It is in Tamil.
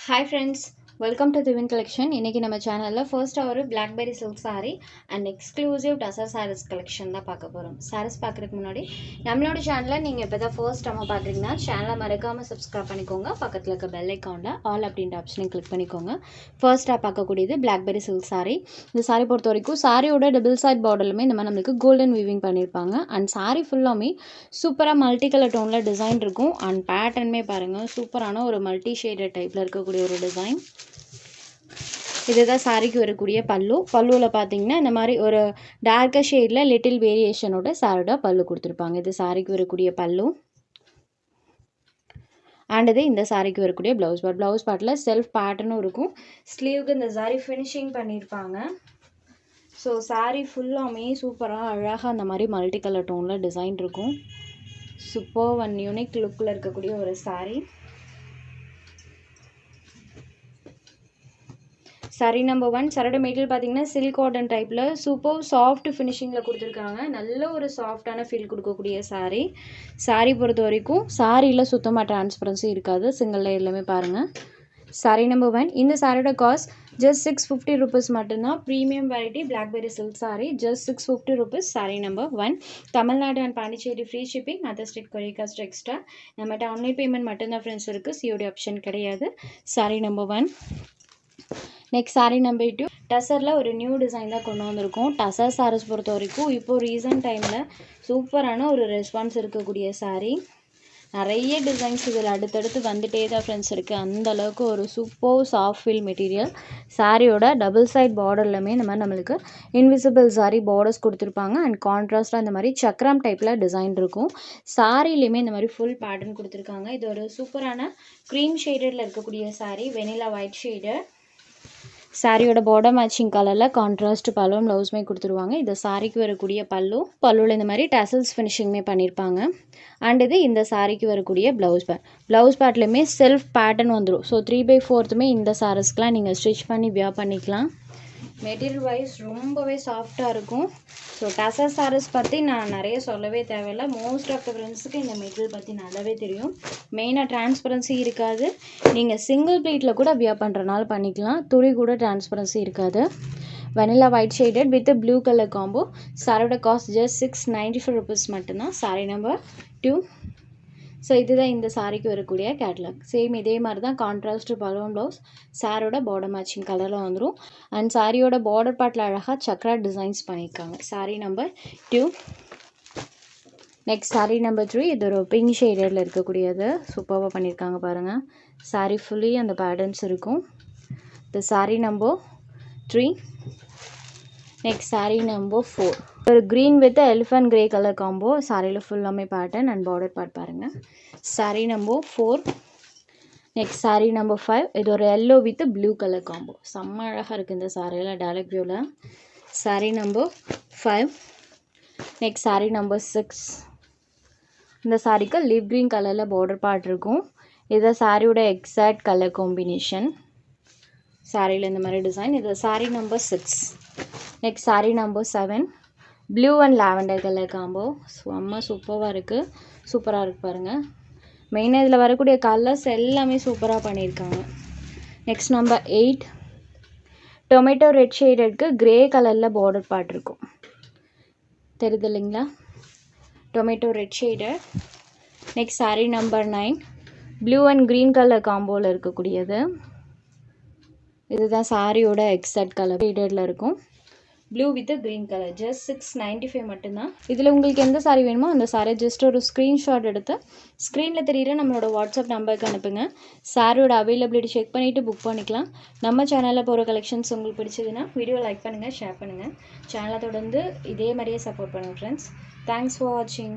Hi friends, welcome to Divine Collection. இன்னைக்கு நம்ம சேனல்ல ஃபர்ஸ்ட் ஒரு blackberry silk saree and exclusive tussar sarees collection தான் பார்க்க போறோம். sarees பார்க்கிறதுக்கு முன்னாடி நம்மளோட சேனலை நீங்க இப்பதான் ஃபர்ஸ்ட் டைம் பார்க்கறீங்கன்னா சேனலை மறக்காம subscribe பண்ணிக்கோங்க. பக்கத்துல இருக்க bell iconல all அப்படின்ற ஆப்ஷனை கிளிக் பண்ணிக்கோங்க. ஃபர்ஸ்டா பார்க்கக்கூடியது blackberry silk saree. இந்த saree பொறுத்த வரைக்கும் சாரியோட டபுள் சைட் பார்டர்லமே இந்த மாதிரி நமக்கு கோல்டன் வீவிங் பண்ணிருப்பாங்க. and saree ஃபுல்லாமே சூப்பரா மல்டி கலர் டோன்ல டிசைன் இருக்கும். and பேட்டர்னுமே பாருங்க சூப்பரான ஒரு மல்டி ஷேடட் டைப்ல இருக்கக்கூடிய ஒரு டிசைன். இதுதான் சாரிக்கு வரக்கூடிய பல்லு. பல்லுவில் பார்த்தீங்கன்னா இந்த மாதிரி ஒரு டார்க்கர் ஷேடில் லிட்டில் வேரியேஷனோட சாரோட பல்லு கொடுத்துருப்பாங்க. இது சாரிக்கு வரக்கூடிய பல்லு. அண்ட் இது இந்த சாரிக்கு வரக்கூடிய ப்ளவுஸ் பார்ட். ப்ளவுஸ் பார்ட்டில் செல்ஃப் பேட்டர்னும் இருக்கும். ஸ்லீவுக்கு இந்த சாரி ஃபினிஷிங் பண்ணியிருப்பாங்க. ஸோ சாரி ஃபுல்லாமே சூப்பராக அழகாக அந்த மாதிரி மல்டி கலர் டோனில் டிசைன் இருக்கும். சூப்பர் ஒன் யூனிக் லுக்கில் இருக்கக்கூடிய ஒரு சாரி. சாரி நம்பர் 1 சரோட மெட்டீரியல் பார்த்தீங்கன்னா சில்க் காட்டன் டைப்பில் சூப்பர் சாஃப்ட் ஃபினிஷிங்கில் கொடுத்துருக்காங்க. நல்ல ஒரு சாஃப்டான ஃபீல் கொடுக்கக்கூடிய சாரீ. சாரீ பொறுத்த வரைக்கும் சாரியில் சுத்தமாக டிரான்ஸ்பரன்சி இருக்காது. சிங்கிள் லேயர்லையுமே பாருங்கள். சாரீ நம்பர் 1 இந்த சாரியோட காஸ்ட் ஜஸ்ட் 650 rupees மட்டும்தான். Premium variety blackberry silk sari just 650 rupees. Sari number 1 Tamil Nadu and Pondicherry free shipping. Other state courier cost extra. நம்மகிட்ட ஆன்லைன் பேமெண்ட் மட்டும்தான் ஃப்ரெண்ட்ஸ் இருக்குது. சிஓடி ஆப்ஷன் கிடையாது. Sari number 1 next sari number 2 டசரில் ஒரு நியூ டிசைன் தான் கொண்டு வந்திருக்கோம். டசர் சாரீஸ் பொறுத்த வரைக்கும் இப்போது ரீசன்ட் டைமில் சூப்பரான ஒரு ரெஸ்பான்ஸ் இருக்கக்கூடிய சாரீ. நிறைய டிசைன்ஸ் இதில் அடுத்தடுத்து வந்துட்டே தான் ஃப்ரெண்ட்ஸ் இருக்குது. அந்தளவுக்கு ஒரு சூப்பர் சாஃப்ட் ஃபீல் மெட்டீரியல். சாரியோட டபுள் சைட் பார்டர்லையுமே இந்த மாதிரி நம்மளுக்கு இன்விசிபிள் சாரி பார்டர்ஸ் கொடுத்துருப்பாங்க. அண்ட் கான்ட்ராஸ்ட்டாக இந்த மாதிரி சக்கரம் டைப்பில் டிசைன் இருக்கும். சாரிலையுமே இந்த மாதிரி ஃபுல் பேட்டர்ன் கொடுத்துருக்காங்க. இது ஒரு சூப்பரான க்ரீம் ஷேடடில் இருக்கக்கூடிய சாரீ. Vanilla white shade. சாரியோட பார்டர் மேட்சிங் கலரில் கான்ட்ராஸ்ட் பல்லும் ப்ளவுஸுமே கொடுத்துருவாங்க. இது சாரிக்கு வரக்கூடிய பல்லு. பல்லுவில் இந்த மாதிரி டசல்ஸ் ஃபினிஷிங்குமே பண்ணியிருப்பாங்க. அண்ட் இது இந்த சாரிக்கு வரக்கூடிய ப்ளவுஸ் பேட். ப்ளவுஸ் பேட்லேயுமே செல்ஃப் பேட்டர்ன் வந்துடும். ஸோ 3/4 இந்த சாரீஸ்க்கெலாம் நீங்கள் ஸ்டிச் பண்ணி வியர் பண்ணிக்கலாம். மெட்டீரியல் வைஸ் ரொம்பவே சாஃப்டாக இருக்கும். ஸோ டசர் சாரீஸ் பற்றி நான் நிறைய சொல்லவே தேவையில்லை. மோஸ்ட் ஆஃப் த ஃப்ரெண்ட்ஸுக்கு இந்த மெட்டீரியல் பற்றி நல்லாவே தெரியும். மெயினாக டிரான்ஸ்பரன்சி இருக்காது. நீங்கள் சிங்கிள் ப்ளீட்டில் கூட வியர் பண்ணுறனால பண்ணிக்கலாம். துணி கூட டிரான்ஸ்பரன்சி இருக்காது. Vanilla white shaded with blue colour combo. சாரியோட காஸ்ட் ஜஸ்ட் 695 rupees மட்டும்தான். சாரி நம்பர் 2. ஸோ இதுதான் இந்த சாரிக்கு வரக்கூடிய கேட்லாக். சேம் இதே மாதிரி தான் கான்ட்ராஸ்ட் பலூன் ப்ளவுஸ். சாரியோட பார்டர் மேட்சிங் கலரில் வந்துடும். அண்ட் சாரியோட பார்டர் பார்ட்டில் அழகாக சக்ரா டிசைன்ஸ் பண்ணியிருக்காங்க. Sari number 2. Next sari number 3 இது ஒரு பிங்க் ஷேடடில் இருக்கக்கூடியது. சூப்பராக பண்ணியிருக்காங்க பாருங்கள். சாரி ஃபுல்லி அந்த பேட்டர்ன்ஸ் இருக்கும். இந்த sorry number 3. Next sari number 4 ஒரு green with elephant grey colour combo. சாரியில் ஃபுல்லாமே பேட்டர்ன் அண்ட் பார்டர் பார்ட் பாருங்கள். Sorry number 4. Next sari number 5 இது ஒரு yellow with blue colour combo. செம்ம அழகாக இருக்குது இந்த சாரியில் டைரக்ட் வியூவில். Sorry number 5. Next sari number 6 இந்த சாரிக்கு லிவ் க்ரீன் கலரில் பார்டர் பார்ட் இருக்கும். இது சாரியோட எக்ஸாக்ட் கலர் காம்பினேஷன். சாரியில் இந்த மாதிரி டிசைன். இது sorry number 6. Next sari number 7 blue and lavender colour combo. செம்ம சூப்பராக இருக்குது. சூப்பராக இருக்குது பாருங்கள். மெயினாக இதில் வரக்கூடிய கலர்ஸ் எல்லாமே சூப்பராக பண்ணியிருக்காங்க. நெக்ஸ்ட் நம்பர் 8 டொமேட்டோ ரெட் ஷேடடுக்கு க்ரே கலரில் பார்டர் பார்ட் இருக்கும். தெரியுது இல்லைங்களா? Tomato red shaded. Next sari number 9 blue and green colour காம்போவில் இருக்கக்கூடியது. இதுதான் சாரியோட எக்ஸாக்ட் கலர் ஷேடடில் இருக்கும். Blue with green colour just 695 மட்டும்தான். இதில் உங்களுக்கு எந்த சாரீ வேணுமோ அந்த சாரீ ஜஸ்ட் ஒரு ஸ்க்ரீன்ஷாட் எடுத்து ஸ்க்ரீனில் தெரியுற நம்மளோட வாட்ஸ்அப் நம்பருக்கு அனுப்புங்க. சாரியோட அவைலபிலிட்டி செக் பண்ணிவிட்டு புக் பண்ணிக்கலாம். நம்ம சேனலில் போகிற கலெக்ஷன்ஸ் உங்களுக்கு பிடிச்சதுன்னா வீடியோ லைக் பண்ணுங்கள், ஷேர் பண்ணுங்கள். சேனலை தொடர்ந்து இதே மாதிரியே சப்போர்ட் பண்ணுங்கள் ஃப்ரெண்ட்ஸ். தேங்க்ஸ் ஃபார் வாட்சிங்.